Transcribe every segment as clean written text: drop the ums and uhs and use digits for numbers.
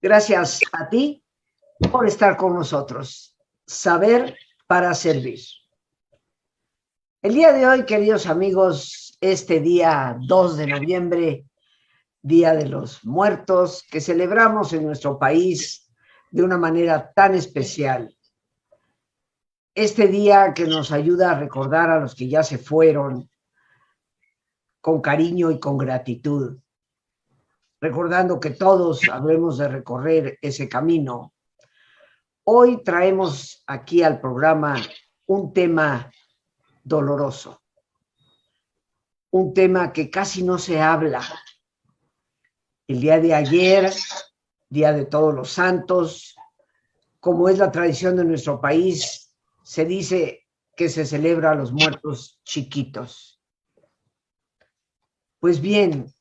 Gracias a ti por estar con nosotros. Saber para servir. El día de hoy, queridos amigos, este día 2 de noviembre, Día de los Muertos, que celebramos en nuestro país de una manera tan especial. Este día que nos ayuda a recordar a los que ya se fueron con cariño y con gratitud, recordando que todos habremos de recorrer ese camino. Hoy traemos aquí al programa un tema doloroso, un tema que casi no se habla. El día de ayer, Día de Todos los Santos, como es la tradición de nuestro país, se dice que se celebra a los muertos chiquitos. Pues bien,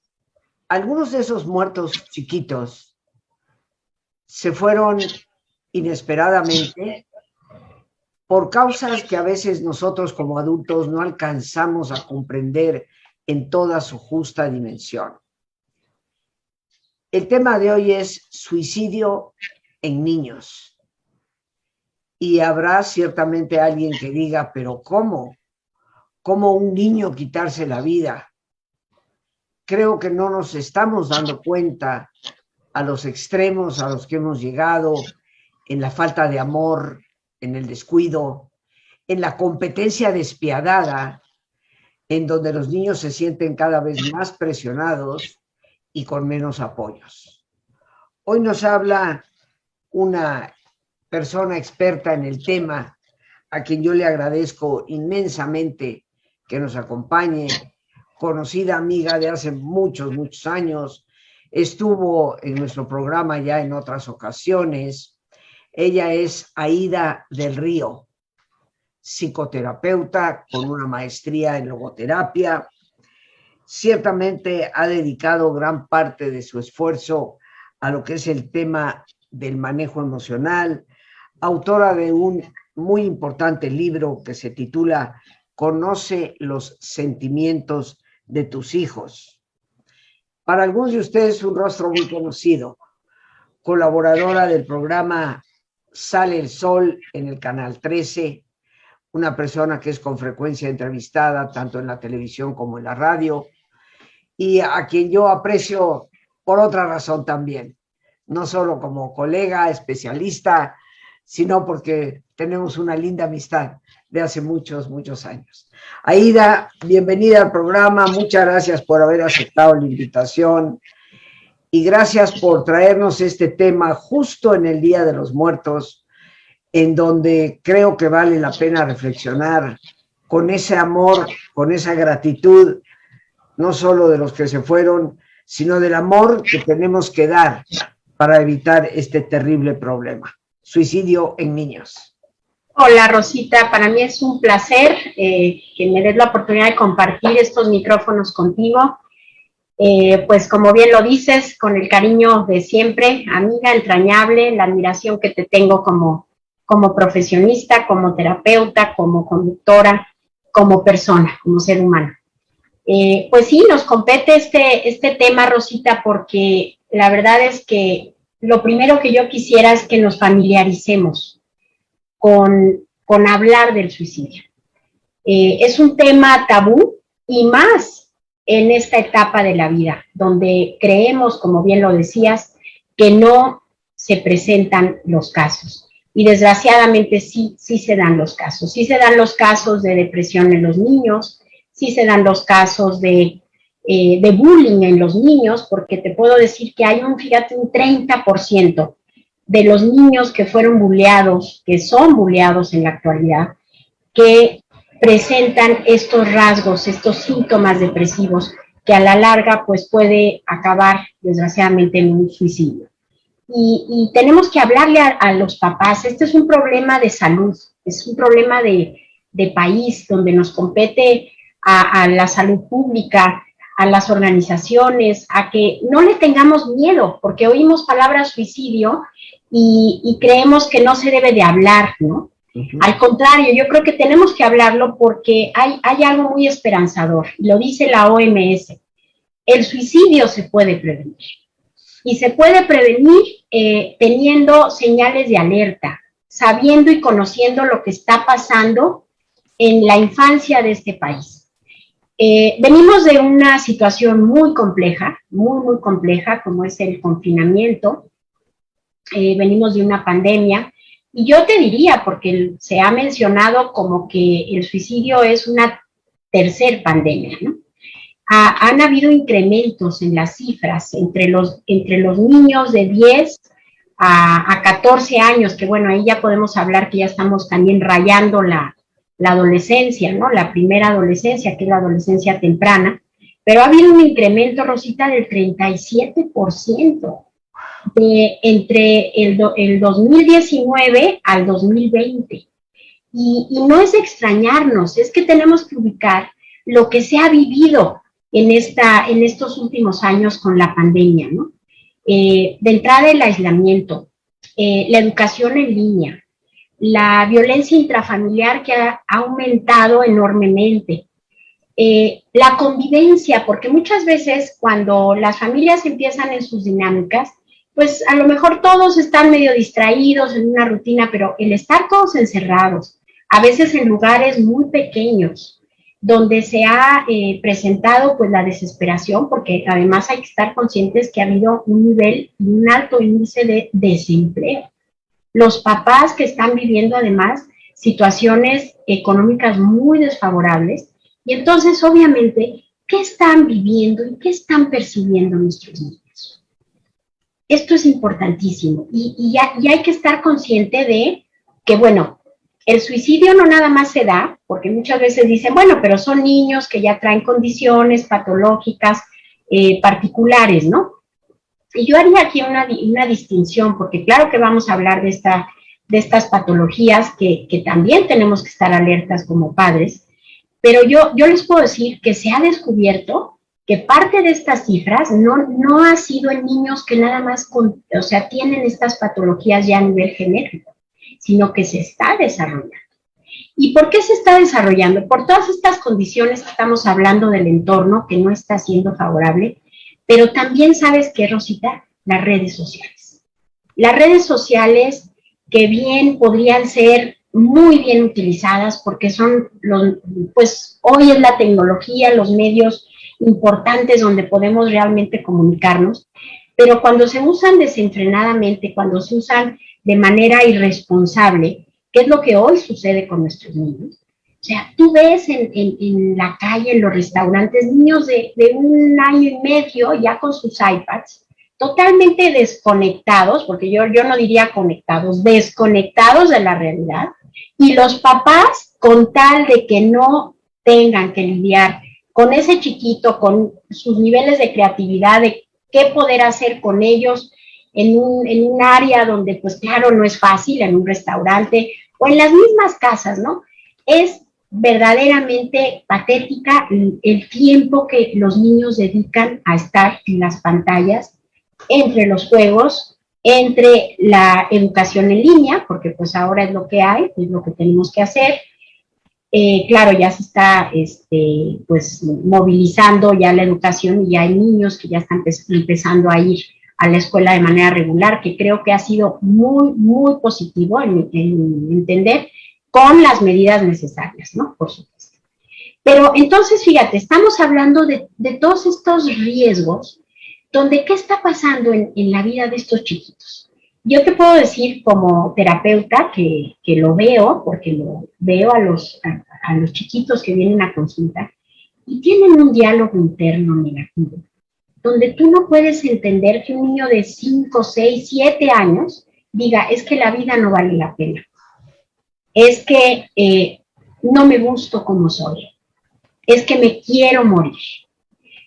algunos de esos muertos chiquitos se fueron inesperadamente por causas que a veces nosotros como adultos no alcanzamos a comprender en toda su justa dimensión. El tema de hoy es suicidio en niños. Y habrá ciertamente alguien que diga, pero ¿cómo? ¿Cómo un niño quitarse la vida? Creo que no nos estamos dando cuenta a los extremos a los que hemos llegado en la falta de amor, en el descuido, en la competencia despiadada, en donde los niños se sienten cada vez más presionados y con menos apoyos. Hoy nos habla una persona experta en el tema, a quien yo le agradezco inmensamente que nos acompañe, conocida amiga de hace muchos, muchos años, estuvo en nuestro programa ya en otras ocasiones. Ella es Aida del Río, psicoterapeuta con una maestría en logoterapia. Ciertamente ha dedicado gran parte de su esfuerzo a lo que es el tema del manejo emocional, autora de un muy importante libro que se titula Conoce los sentimientos de tus hijos. Para algunos de ustedes un rostro muy conocido, colaboradora del programa Sale el Sol en el Canal 13, una persona que es con frecuencia entrevistada tanto en la televisión como en la radio, y a quien yo aprecio por otra razón también, no solo como colega, especialista, sino porque tenemos una linda amistad de hace muchos, muchos años. Aida, bienvenida al programa, muchas gracias por haber aceptado la invitación y gracias por traernos este tema justo en el Día de los Muertos, en donde creo que vale la pena reflexionar con ese amor, con esa gratitud, no solo de los que se fueron, sino del amor que tenemos que dar para evitar este terrible problema. Suicidio en niños. Hola Rosita, para mí es un placer que me des la oportunidad de compartir estos micrófonos contigo. Pues como bien lo dices, con el cariño de siempre, amiga entrañable, la admiración que te tengo como profesionista, como terapeuta, como conductora, como persona, como ser humano. Pues sí, nos compete este tema, Rosita, porque la verdad es que lo primero que yo quisiera es que nos familiaricemos con hablar del suicidio. Es un tema tabú y más en esta etapa de la vida, donde creemos, como bien lo decías, que no se presentan los casos. Y desgraciadamente sí se dan los casos. Sí se dan los casos de depresión en los niños, sí se dan los casos de bullying en los niños, porque te puedo decir que hay un 30% de los niños que fueron bulleados, que son bulleados en la actualidad, que presentan estos rasgos, estos síntomas depresivos, que a la larga pues puede acabar desgraciadamente en un suicidio. Y tenemos que hablarle a los papás. Este es un problema de salud, es un problema de país, donde nos compete a la salud pública, a las organizaciones, a que no le tengamos miedo, porque oímos palabra suicidio y creemos que no se debe de hablar, ¿no? Uh-huh. Al contrario, yo creo que tenemos que hablarlo porque hay algo muy esperanzador, lo dice la OMS, el suicidio se puede prevenir. Y se puede prevenir teniendo señales de alerta, sabiendo y conociendo lo que está pasando en la infancia de este país. Venimos de una situación muy compleja, muy compleja, como es el confinamiento. Venimos de una pandemia. Y yo te diría, porque se ha mencionado como que el suicidio es una tercer pandemia, ¿no? Han habido incrementos en las cifras entre los niños de 10 a 14 años, que bueno, ahí ya podemos hablar que ya estamos también rayando la adolescencia, ¿no? La primera adolescencia, que es la adolescencia temprana, pero ha habido un incremento, Rosita, del 37% entre el 2019 al 2020. Y no es de extrañarnos, es que tenemos que ubicar lo que se ha vivido en estos últimos años con la pandemia, ¿no? De entrada el aislamiento, la educación en línea, la violencia intrafamiliar que ha aumentado enormemente, la convivencia, porque muchas veces cuando las familias empiezan en sus dinámicas, pues a lo mejor todos están medio distraídos en una rutina, pero el estar todos encerrados, a veces en lugares muy pequeños, donde se ha presentado pues la desesperación, porque además hay que estar conscientes que ha habido un alto índice de desempleo. Los papás que están viviendo además situaciones económicas muy desfavorables, y entonces obviamente, ¿qué están viviendo y qué están percibiendo nuestros niños? Esto es importantísimo y hay que estar consciente de que, bueno, el suicidio no nada más se da, porque muchas veces dicen, bueno, pero son niños que ya traen condiciones patológicas particulares, ¿no? Y yo haría aquí una distinción, porque claro que vamos a hablar de estas patologías que también tenemos que estar alertas como padres, pero yo les puedo decir que se ha descubierto que parte de estas cifras no ha sido en niños que nada más, tienen estas patologías ya a nivel genético, sino que se está desarrollando. ¿Y por qué se está desarrollando? Por todas estas condiciones que estamos hablando del entorno, que no está siendo favorable, pero también, ¿sabes qué, Rosita? Las redes sociales. Las redes sociales que bien podrían ser muy bien utilizadas porque son pues hoy es la tecnología, los medios importantes donde podemos realmente comunicarnos, pero cuando se usan desenfrenadamente, cuando se usan de manera irresponsable, ¿qué es lo que hoy sucede con nuestros niños? O sea, tú ves en la calle, en los restaurantes, niños de 1 año y medio ya con sus iPads, totalmente desconectados, porque yo no diría conectados, desconectados de la realidad, y los papás, con tal de que no tengan que lidiar con ese chiquito, con sus niveles de creatividad, de qué poder hacer con ellos en un área donde, pues claro, no es fácil, en un restaurante o en las mismas casas, ¿no? Es verdaderamente patética el tiempo que los niños dedican a estar en las pantallas, entre los juegos, entre la educación en línea, porque pues ahora es lo que hay, es lo que tenemos que hacer. Claro, ya se está pues movilizando ya la educación y ya hay niños que ya están empezando a ir a la escuela de manera regular, que creo que ha sido muy positivo en entender, con las medidas necesarias, ¿no? Por supuesto. Pero entonces, fíjate, estamos hablando de todos estos riesgos, donde ¿qué está pasando en la vida de estos chiquitos? Yo te puedo decir como terapeuta que lo veo, porque lo veo a los chiquitos que vienen a consulta, y tienen un diálogo interno negativo, donde tú no puedes entender que un niño de 5, 6, 7 años diga, es que la vida no vale la pena, es que no me gusto como soy, es que me quiero morir.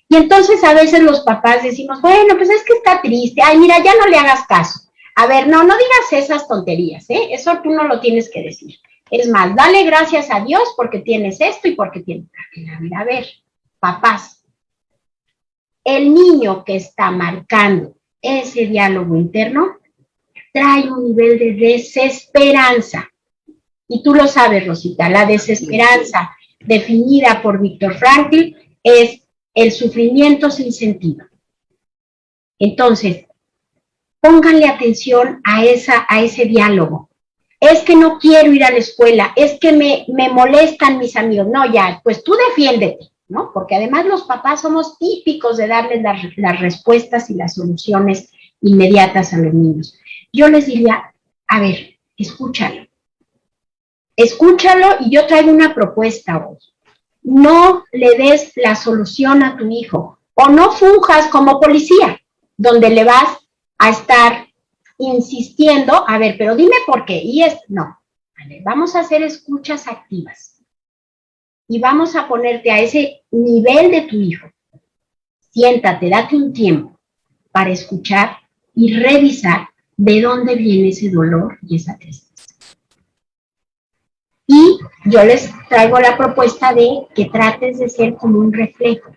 Y entonces a veces los papás decimos, bueno, pues es que está triste, ay, mira, ya no le hagas caso. A ver, no digas esas tonterías, ¿eh? Eso tú no lo tienes que decir. Es más, dale gracias a Dios porque tienes esto y porque tienes... A ver, papás, el niño que está marcando ese diálogo interno trae un nivel de desesperanza. Y tú lo sabes, Rosita, la desesperanza definida por Viktor Frankl es el sufrimiento sin sentido. Entonces, pónganle atención a ese diálogo. Es que no quiero ir a la escuela, es que me molestan mis amigos. No, ya, pues tú defiéndete, ¿no? Porque además los papás somos típicos de darles las respuestas y las soluciones inmediatas a los niños. Yo les diría, a ver, escúchalo. Escúchalo y yo traigo una propuesta hoy. No le des la solución a tu hijo o no funjas como policía, donde le vas a estar insistiendo, a ver, pero dime por qué. Y no, vale, vamos a hacer escuchas activas y vamos a ponerte a ese nivel de tu hijo. Siéntate, date un tiempo para escuchar y revisar de dónde viene ese dolor y esa tristeza. Y yo les traigo la propuesta de que trates de ser como un reflejo.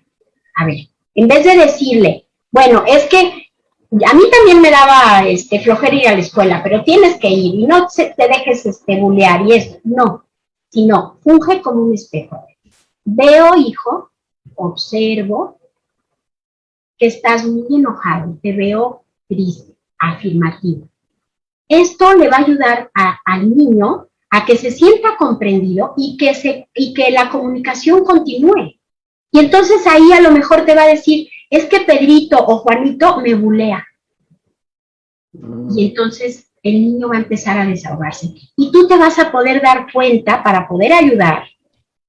A ver, en vez de decirle, bueno, es que a mí también me daba flojera ir a la escuela, pero tienes que ir y no te dejes bulear y eso. No, sino funge como un espejo. Veo, hijo, observo que estás muy enojado, te veo triste, afirmativo. Esto le va a ayudar al niño a que se sienta comprendido y que la comunicación continúe. Y entonces ahí a lo mejor te va a decir, es que Pedrito o Juanito me bulea. Y entonces el niño va a empezar a desahogarse. Y tú te vas a poder dar cuenta para poder ayudar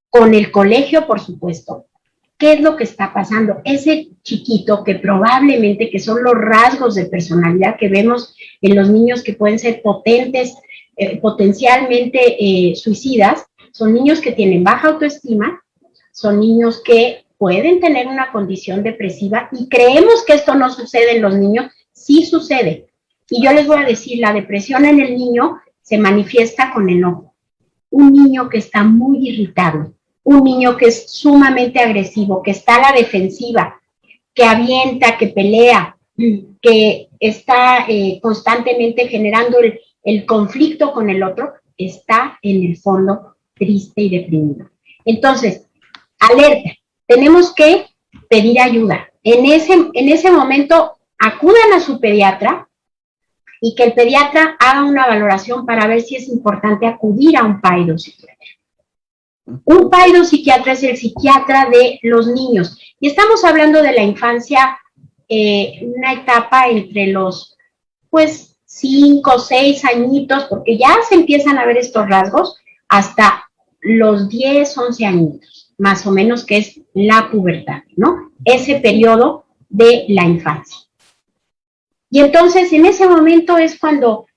con el colegio, por supuesto, qué es lo que está pasando. Ese chiquito que probablemente, que son los rasgos de personalidad que vemos en los niños que pueden ser potentes, potencialmente suicidas, son niños que tienen baja autoestima, son niños que pueden tener una condición depresiva y creemos que esto no sucede en los niños, sí sucede. Y yo les voy a decir, la depresión en el niño se manifiesta con enojo. Un niño que está muy irritado, un niño que es sumamente agresivo, que está a la defensiva, que avienta, que pelea, que está constantemente generando el conflicto con el otro, está en el fondo triste y deprimido. Entonces, alerta, tenemos que pedir ayuda. En ese momento, acudan a su pediatra y que el pediatra haga una valoración para ver si es importante acudir a un psiquiatra. Un psiquiatra es el psiquiatra de los niños. Y estamos hablando de la infancia, una etapa entre los, 5 o 6 añitos, porque ya se empiezan a ver estos rasgos, hasta los 10, 11 añitos, más o menos, que es la pubertad, ¿no? Ese periodo de la infancia. Y entonces, en ese momento es cuando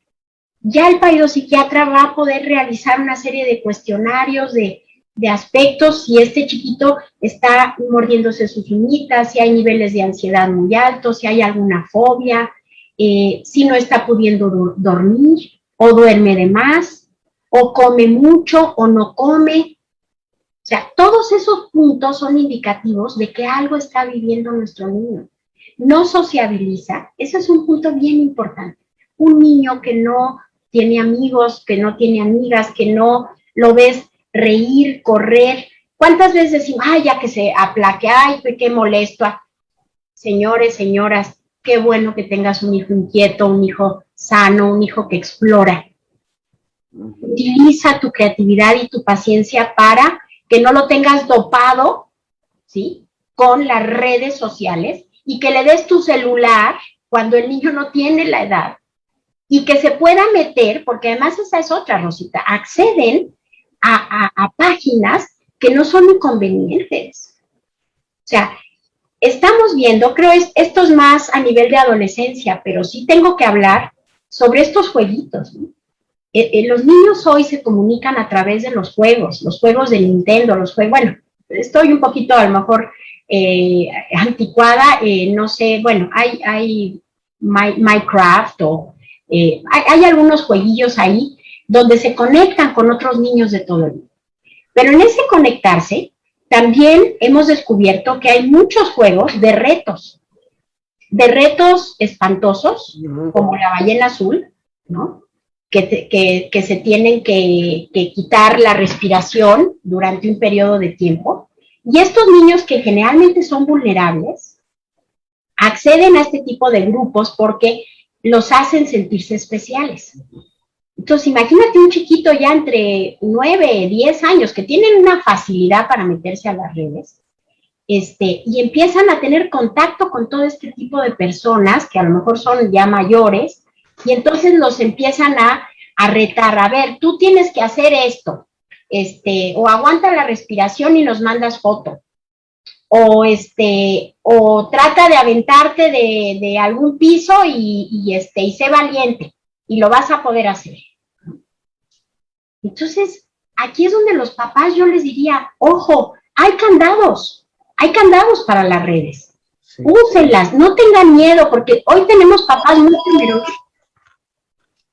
ya el psiquiatra va a poder realizar una serie de cuestionarios de aspectos, si este chiquito está mordiéndose sus uñitas, si hay niveles de ansiedad muy altos, si hay alguna fobia, si no está pudiendo dormir, o duerme de más, o come mucho, o no come. O sea, todos esos puntos son indicativos de que algo está viviendo nuestro niño. No sociabiliza, ese es un punto bien importante. Un niño que no tiene amigos, que no tiene amigas, que no lo ves reír, correr. ¿Cuántas veces decimos, ay, ya que se aplaque, ay, qué molesto? Señores, señoras, qué bueno que tengas un hijo inquieto, un hijo sano, un hijo que explora. Utiliza tu creatividad y tu paciencia para que no lo tengas dopado, ¿sí?, con las redes sociales y que le des tu celular cuando el niño no tiene la edad y que se pueda meter, porque además esa es otra, Rosita, acceden a páginas que no son inconvenientes. O sea, estamos viendo, creo esto es más a nivel de adolescencia, pero sí tengo que hablar sobre estos jueguitos, ¿no? Los niños hoy se comunican a través de los juegos de Nintendo, bueno, estoy un poquito a lo mejor anticuada, no sé, bueno, hay Minecraft o hay algunos jueguillos ahí donde se conectan con otros niños de todo el mundo. Pero en ese conectarse, también hemos descubierto que hay muchos juegos de retos espantosos, como la ballena azul, ¿no? Que se tienen que quitar la respiración durante un periodo de tiempo. Y estos niños que generalmente son vulnerables, acceden a este tipo de grupos porque los hacen sentirse especiales. Entonces, imagínate un chiquito ya entre 9, 10 años que tienen una facilidad para meterse a las redes, y empiezan a tener contacto con todo este tipo de personas que a lo mejor son ya mayores, y entonces los empiezan a retar, a ver, tú tienes que hacer esto, o aguanta la respiración y nos mandas foto, o trata de aventarte de algún piso y sé valiente, y lo vas a poder hacer. Entonces, aquí es donde los papás yo les diría, ojo, hay candados para las redes. Sí. Úsenlas, no tengan miedo, porque hoy tenemos papás muy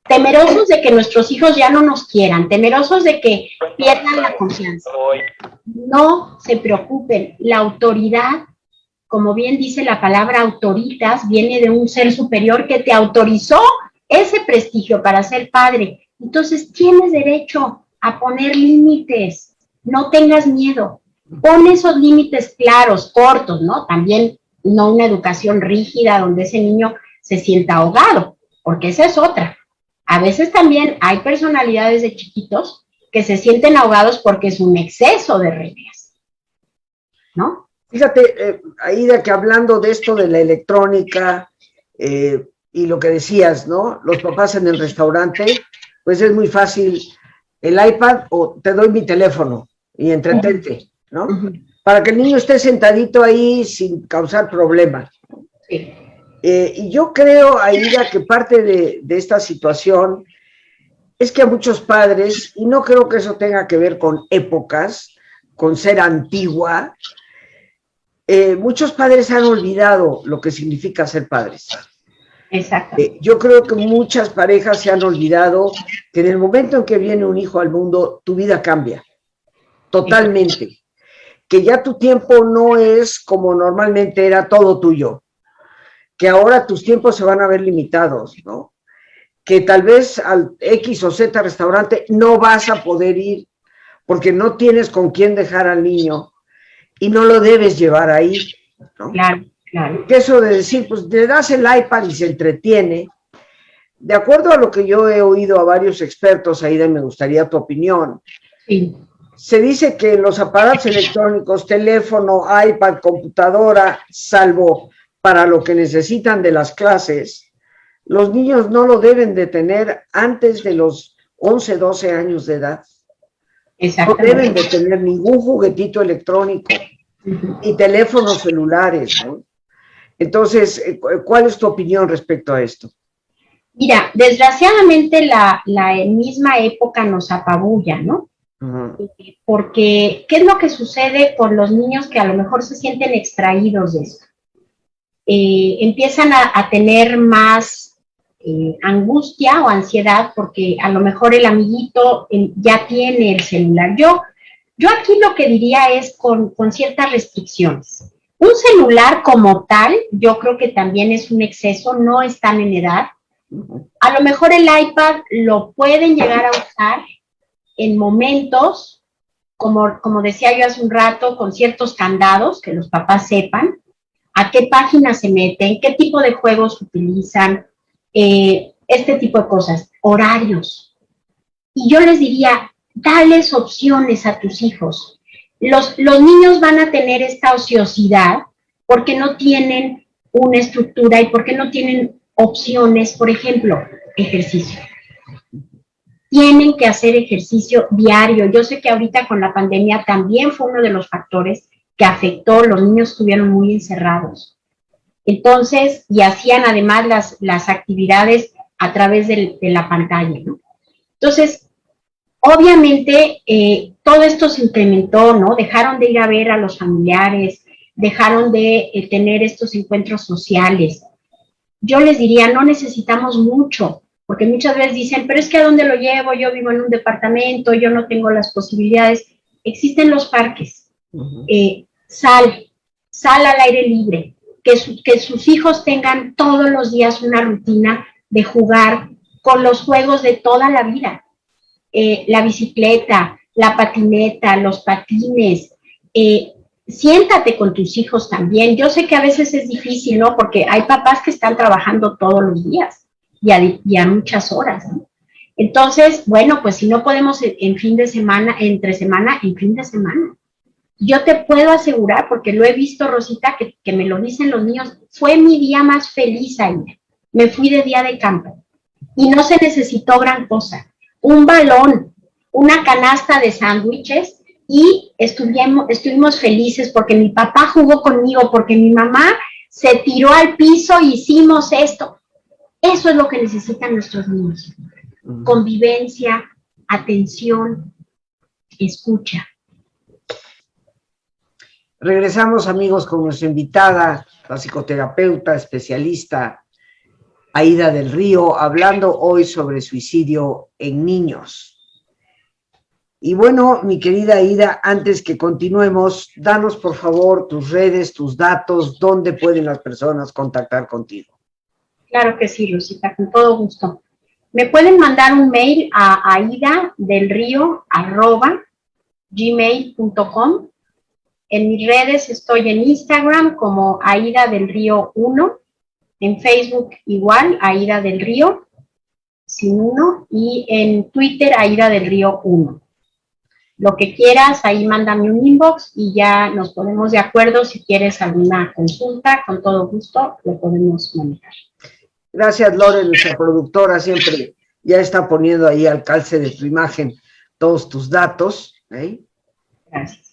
temerosos de que nuestros hijos ya no nos quieran, temerosos de que pierdan la confianza. No se preocupen, la autoridad, como bien dice la palabra autoritas, viene de un ser superior que te autorizó ese prestigio para ser padre. Entonces tienes derecho a poner límites, no tengas miedo, pon esos límites claros, cortos, ¿no? También no una educación rígida donde ese niño se sienta ahogado, porque esa es otra. A veces también hay personalidades de chiquitos que se sienten ahogados porque es un exceso de reglas, ¿no? Fíjate, Aida, que hablando de esto de la electrónica y lo que decías, ¿no? Los papás en el restaurante, pues es muy fácil el iPad o te doy mi teléfono y entretente, ¿no? Uh-huh. Para que el niño esté sentadito ahí sin causar problemas. Sí. Y yo creo, Aida, que parte de esta situación es que a muchos padres, y no creo que eso tenga que ver con épocas, con ser antigua, muchos padres han olvidado lo que significa ser padres. Exacto. Yo creo que muchas parejas se han olvidado que en el momento en que viene un hijo al mundo, tu vida cambia totalmente. Que ya tu tiempo no es como normalmente era todo tuyo. Que ahora tus tiempos se van a ver limitados, ¿no? Que tal vez al X o Z restaurante no vas a poder ir porque no tienes con quién dejar al niño y no lo debes llevar ahí, ¿no? Claro. Claro. Que eso de decir, pues le das el iPad y se entretiene. De acuerdo a lo que yo he oído a varios expertos, Aida, me gustaría tu opinión. Sí. Se dice que los aparatos electrónicos, teléfono, iPad, computadora, salvo para lo que necesitan de las clases, los niños no lo deben de tener antes de los 11, 12 años de edad. No deben de tener ningún juguetito electrónico, ni teléfonos celulares, ¿no? Entonces, ¿cuál es tu opinión respecto a esto? Mira, desgraciadamente la misma época nos apabulla, ¿no? Uh-huh. Porque, ¿qué es lo que sucede con los niños que a lo mejor se sienten extraídos de esto? Empiezan a tener más angustia o ansiedad porque a lo mejor el amiguito ya tiene el celular. Yo aquí lo que diría es con ciertas restricciones. Un celular como tal, yo creo que también es un exceso, no están en edad. A lo mejor el iPad lo pueden llegar a usar en momentos, como decía yo hace un rato, con ciertos candados, que los papás sepan a qué páginas se meten, qué tipo de juegos utilizan, este tipo de cosas, horarios. Y yo les diría, dales opciones a tus hijos. Los niños van a tener esta ociosidad porque no tienen una estructura y porque no tienen opciones, por ejemplo, ejercicio. Tienen que hacer ejercicio diario. Yo sé que ahorita con la pandemia también fue uno de los factores que afectó, los niños estuvieron muy encerrados. Entonces, y hacían además las actividades a través de la pantalla, ¿no? Entonces, obviamente, todo esto se incrementó, ¿no? Dejaron de ir a ver a los familiares, dejaron de tener estos encuentros sociales. Yo les diría, no necesitamos mucho, porque muchas veces dicen, pero es que ¿a dónde lo llevo? Yo vivo en un departamento, yo no tengo las posibilidades. Existen los parques. Uh-huh. Sal al aire libre, que sus hijos tengan todos los días una rutina de jugar con los juegos de toda la vida. La bicicleta, la patineta, los patines, siéntate con tus hijos también. Yo sé que a veces es difícil, ¿no? Porque hay papás que están trabajando todos los días. y a muchas horas, ¿no? Entonces, bueno, pues si no podemos en fin de semana, entre semana, en fin de semana. Yo te puedo asegurar, porque lo he visto, Rosita, que me lo dicen los niños, fue mi día más feliz ayer. Me fui de día de campo y no se necesitó gran cosa. Un balón, una canasta de sándwiches y estuvimos felices porque mi papá jugó conmigo, porque mi mamá se tiró al piso y hicimos esto. Eso es lo que necesitan nuestros niños. Convivencia, atención, escucha. Regresamos, amigos, con nuestra invitada, la psicoterapeuta especialista Aída del Río, hablando hoy sobre suicidio en niños. Y bueno, mi querida Aída, antes que continuemos, danos por favor tus redes, tus datos, dónde pueden las personas contactar contigo. Claro que sí, Rosita, con todo gusto. Me pueden mandar un mail a aidadelrio@gmail.com. En mis redes estoy en Instagram como Aída del Río 1, en Facebook igual, Aída del Río, sin 1, y en Twitter Aída del Río 1. Lo que quieras, ahí mándame un inbox y ya nos ponemos de acuerdo. Si quieres alguna consulta, con todo gusto lo podemos manejar. Gracias, Lore, nuestra productora, siempre ya está poniendo ahí al calce de tu imagen todos tus datos. Gracias.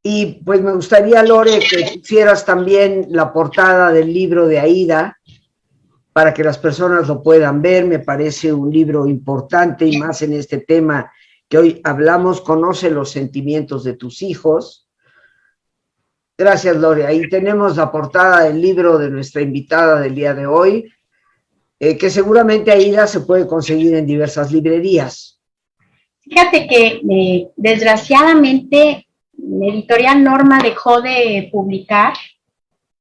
Y pues me gustaría, Lore, que pusieras también la portada del libro de Aída para que las personas lo puedan ver. Me parece un libro importante y más en este tema que hoy hablamos. Conoce los sentimientos de tus hijos. Gracias, Lore. Ahí tenemos la portada del libro de nuestra invitada del día de hoy, que seguramente Aída se puede conseguir en diversas librerías. Fíjate que desgraciadamente Editorial Norma dejó de publicar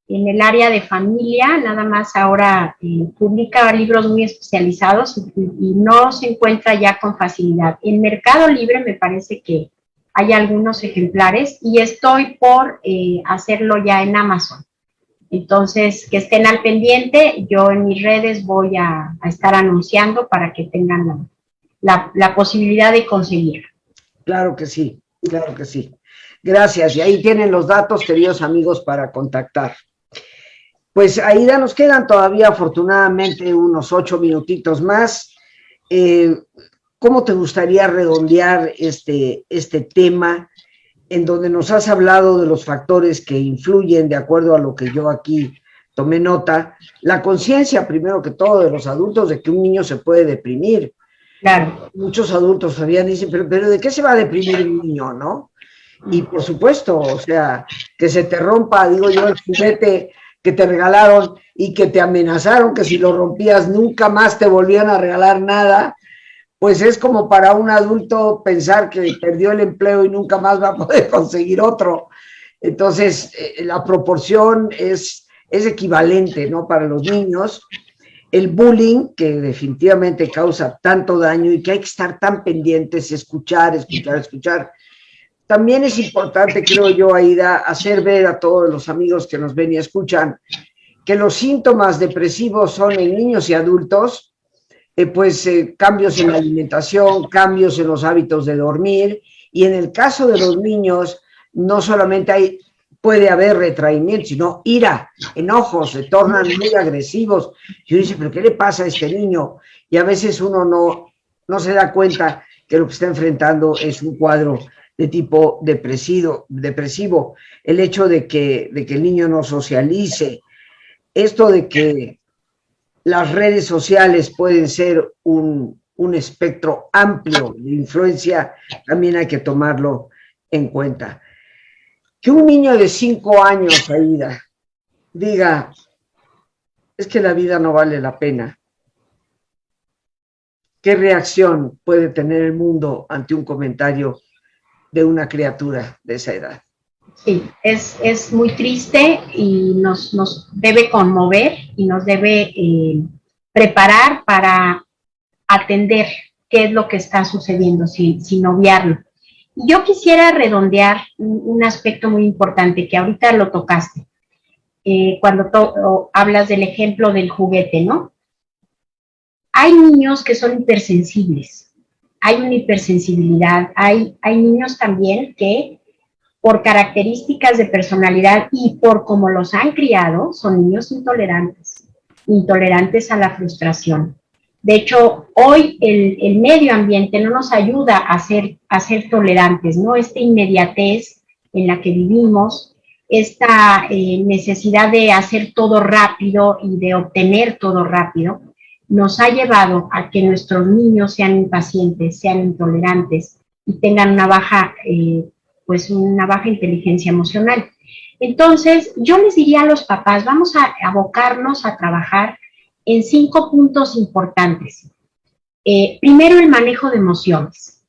en el área de familia, nada más ahora publica libros muy especializados y no se encuentra ya con facilidad. En Mercado Libre me parece que hay algunos ejemplares y estoy por hacerlo ya en Amazon. Entonces, que estén al pendiente, yo en mis redes voy a estar anunciando para que tengan la posibilidad de conseguir. Claro que sí, claro que sí. Gracias, y ahí tienen los datos, queridos amigos, para contactar. Pues Aída, nos quedan todavía afortunadamente unos 8 minutitos más. ¿Cómo te gustaría redondear este tema en donde nos has hablado de los factores que influyen, de acuerdo a lo que yo aquí tomé nota? La conciencia, primero que todo, de los adultos de que un niño se puede deprimir. Claro. Muchos adultos todavía dicen, pero ¿de qué se va a deprimir un niño, no? Y por supuesto, o sea, que se te rompa, digo yo, el juguete que te regalaron y que te amenazaron que si lo rompías nunca más te volvían a regalar nada, pues es como para un adulto pensar que perdió el empleo y nunca más va a poder conseguir otro. Entonces, la proporción es equivalente, ¿no? Para los niños. El bullying, que definitivamente causa tanto daño y que hay que estar tan pendientes, escuchar. También es importante, creo yo, Aída, hacer ver a todos los amigos que nos ven y escuchan que los síntomas depresivos son en niños y adultos, cambios en la alimentación, cambios en los hábitos de dormir, y en el caso de los niños, no solamente puede haber retraimiento, sino ira, enojos, se tornan muy agresivos. Y uno dice, ¿pero qué le pasa a este niño? Y a veces uno no se da cuenta que lo que está enfrentando es un cuadro de tipo depresivo. El hecho de que el niño no socialice, esto de que las redes sociales pueden ser un espectro amplio de influencia, también hay que tomarlo en cuenta. Que un niño de 5 años, Aída, diga, es que la vida no vale la pena. ¿Qué reacción puede tener el mundo ante un comentario de una criatura de esa edad? Sí, es muy triste y nos debe conmover y nos debe preparar para atender qué es lo que está sucediendo sin obviarlo. Yo quisiera redondear un aspecto muy importante que ahorita lo tocaste, cuando hablas del ejemplo del juguete, ¿no? Hay niños que son hipersensibles, hay una hipersensibilidad, hay niños también que por características de personalidad y por cómo los han criado, son niños intolerantes, intolerantes a la frustración. De hecho, hoy el medio ambiente no nos ayuda a ser tolerantes, ¿no? Esta inmediatez en la que vivimos, esta necesidad de hacer todo rápido y de obtener todo rápido, nos ha llevado a que nuestros niños sean impacientes, sean intolerantes y tengan una baja inteligencia emocional. Entonces, yo les diría a los papás, vamos a abocarnos a trabajar en 5 puntos importantes. Primero, el manejo de emociones.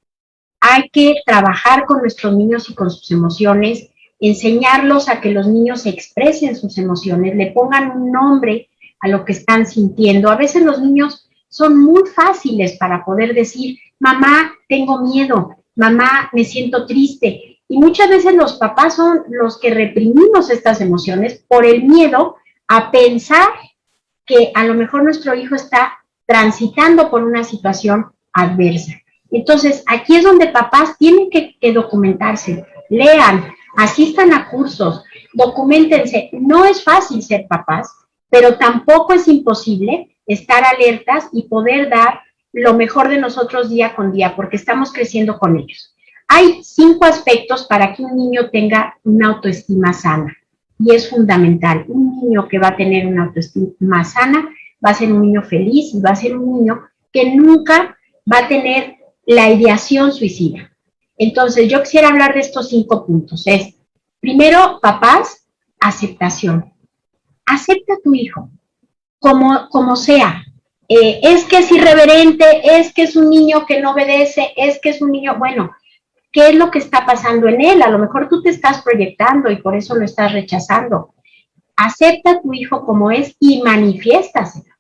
Hay que trabajar con nuestros niños y con sus emociones, enseñarlos a que los niños expresen sus emociones, le pongan un nombre a lo que están sintiendo. A veces los niños son muy fáciles para poder decir, mamá, tengo miedo, mamá, me siento triste. Y muchas veces los papás son los que reprimimos estas emociones por el miedo a pensar que a lo mejor nuestro hijo está transitando por una situación adversa. Entonces, aquí es donde papás tienen que documentarse, lean, asistan a cursos, documentense. No es fácil ser papás, pero tampoco es imposible estar alertas y poder dar lo mejor de nosotros día con día, porque estamos creciendo con ellos. Hay 5 aspectos para que un niño tenga una autoestima sana, y es fundamental. Un niño que va a tener una autoestima sana va a ser un niño feliz y va a ser un niño que nunca va a tener la ideación suicida. Entonces, yo quisiera hablar de estos 5 puntos. Es, primero, papás, aceptación. Acepta a tu hijo, como sea. Es que es irreverente, es que es un niño que no obedece, es que es un niño, bueno, ¿qué es lo que está pasando en él? A lo mejor tú te estás proyectando y por eso lo estás rechazando. Acepta a tu hijo como es y manifiéstaselo.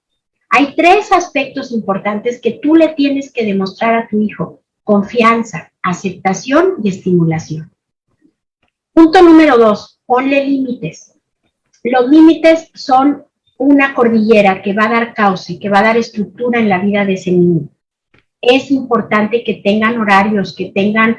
Hay 3 aspectos importantes que tú le tienes que demostrar a tu hijo: confianza, aceptación y estimulación. Punto número 2, ponle límites. Los límites son una cordillera que va a dar cauce, que va a dar estructura en la vida de ese niño. Es importante que tengan horarios, que tengan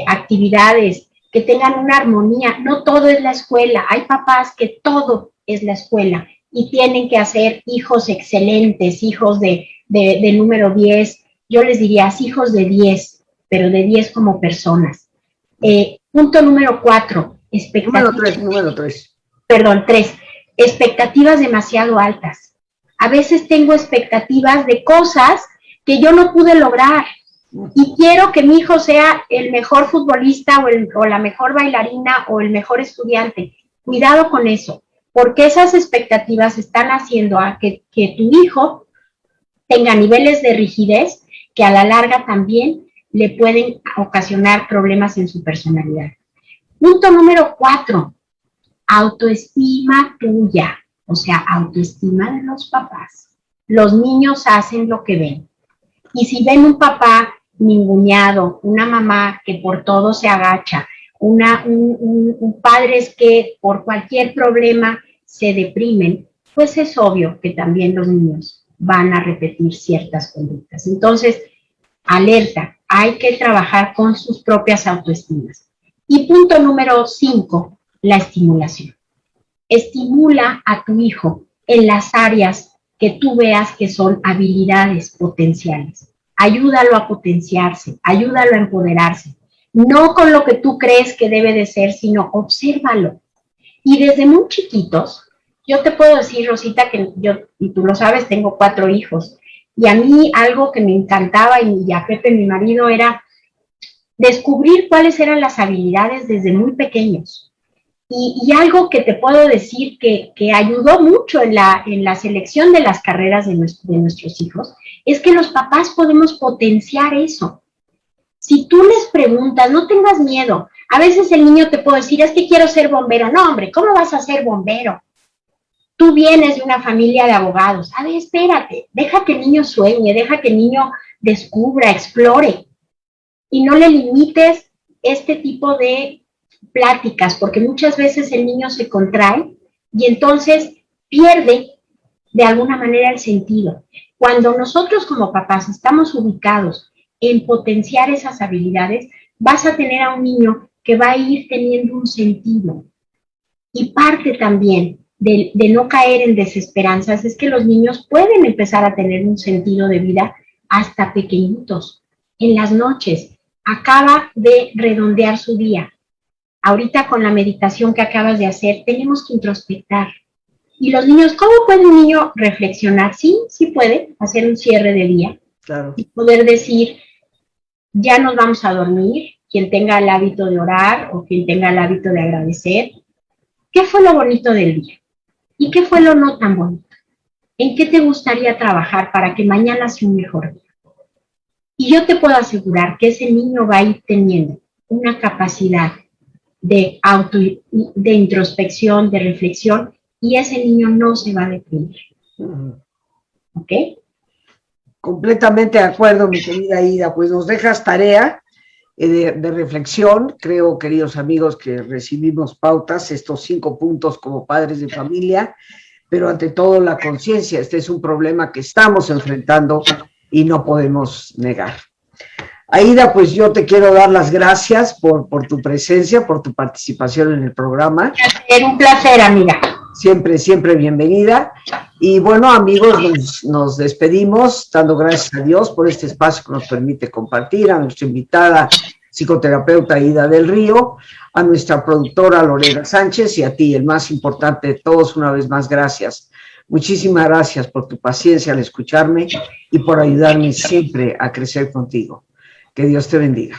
actividades, que tengan una armonía. No todo es la escuela. Hay papás que todo es la escuela y tienen que hacer hijos excelentes, hijos de número 10. Yo les diría hijos de 10, pero de 10 como personas. Punto número 4, expectativas. Número 3. Perdón, 3, expectativas demasiado altas. A veces tengo expectativas de cosas que yo no pude lograr y quiero que mi hijo sea el mejor futbolista o la mejor bailarina o el mejor estudiante. Cuidado con eso, porque esas expectativas están haciendo a que tu hijo tenga niveles de rigidez que a la larga también le pueden ocasionar problemas en su personalidad. Punto número 4, autoestima tuya, o sea, autoestima de los papás. Los niños hacen lo que ven. Y si ven un papá ninguneado, una mamá que por todo se agacha, un padres que por cualquier problema se deprimen, pues es obvio que también los niños van a repetir ciertas conductas. Entonces, alerta, hay que trabajar con sus propias autoestimas. Y punto número 5, la estimulación. Estimula a tu hijo en las áreas que tú veas que son habilidades potenciales. Ayúdalo a potenciarse, ayúdalo a empoderarse. No con lo que tú crees que debe de ser, sino obsérvalo. Y desde muy chiquitos, yo te puedo decir, Rosita, que yo, y tú lo sabes, tengo 4 hijos. Y a mí algo que me encantaba, y a Pepe, mi marido, era descubrir cuáles eran las habilidades desde muy pequeños. Y algo que te puedo decir que ayudó mucho en la selección de las carreras de nuestros hijos, es que los papás podemos potenciar eso. Si tú les preguntas, no tengas miedo. A veces el niño te puede decir, es que quiero ser bombero. No, hombre, ¿cómo vas a ser bombero? Tú vienes de una familia de abogados. A ver, espérate, deja que el niño sueñe, deja que el niño descubra, explore. Y no le limites este tipo de pláticas, porque muchas veces el niño se contrae y entonces pierde de alguna manera el sentido. cuando nosotros como papás estamos ubicados en potenciar esas habilidades, vas a tener a un niño que va a ir teniendo un sentido. Y parte también de no caer en desesperanzas es que los niños pueden empezar a tener un sentido de vida hasta pequeñitos. En las noches, acaba de redondear su día. Ahorita con la meditación que acabas de hacer, tenemos que introspectar. Y los niños, ¿cómo puede un niño reflexionar? Sí, sí puede hacer un cierre de día. Claro. Y poder decir, ya nos vamos a dormir, quien tenga el hábito de orar o quien tenga el hábito de agradecer. ¿Qué fue lo bonito del día? ¿Y qué fue lo no tan bonito? ¿En qué te gustaría trabajar para que mañana sea un mejor día? Y yo te puedo asegurar que ese niño va a ir teniendo una capacidad de introspección, de reflexión, y ese niño no se va a deprimir. ¿Ok? Completamente de acuerdo, mi querida Ida. Pues nos dejas tarea de reflexión. Creo, queridos amigos, que recibimos pautas, estos 5 puntos como padres de familia, pero ante todo la conciencia. Este es un problema que estamos enfrentando y no podemos negar. Aida, pues yo te quiero dar las gracias por tu presencia, por tu participación en el programa. Un placer, amiga. Siempre, siempre bienvenida. Y bueno, amigos, nos despedimos dando gracias a Dios por este espacio que nos permite compartir, a nuestra invitada psicoterapeuta Ida del Río, a nuestra productora Lorena Sánchez y a ti, el más importante de todos, una vez más, gracias. Muchísimas gracias por tu paciencia al escucharme y por ayudarme siempre a crecer contigo. Que Dios te bendiga.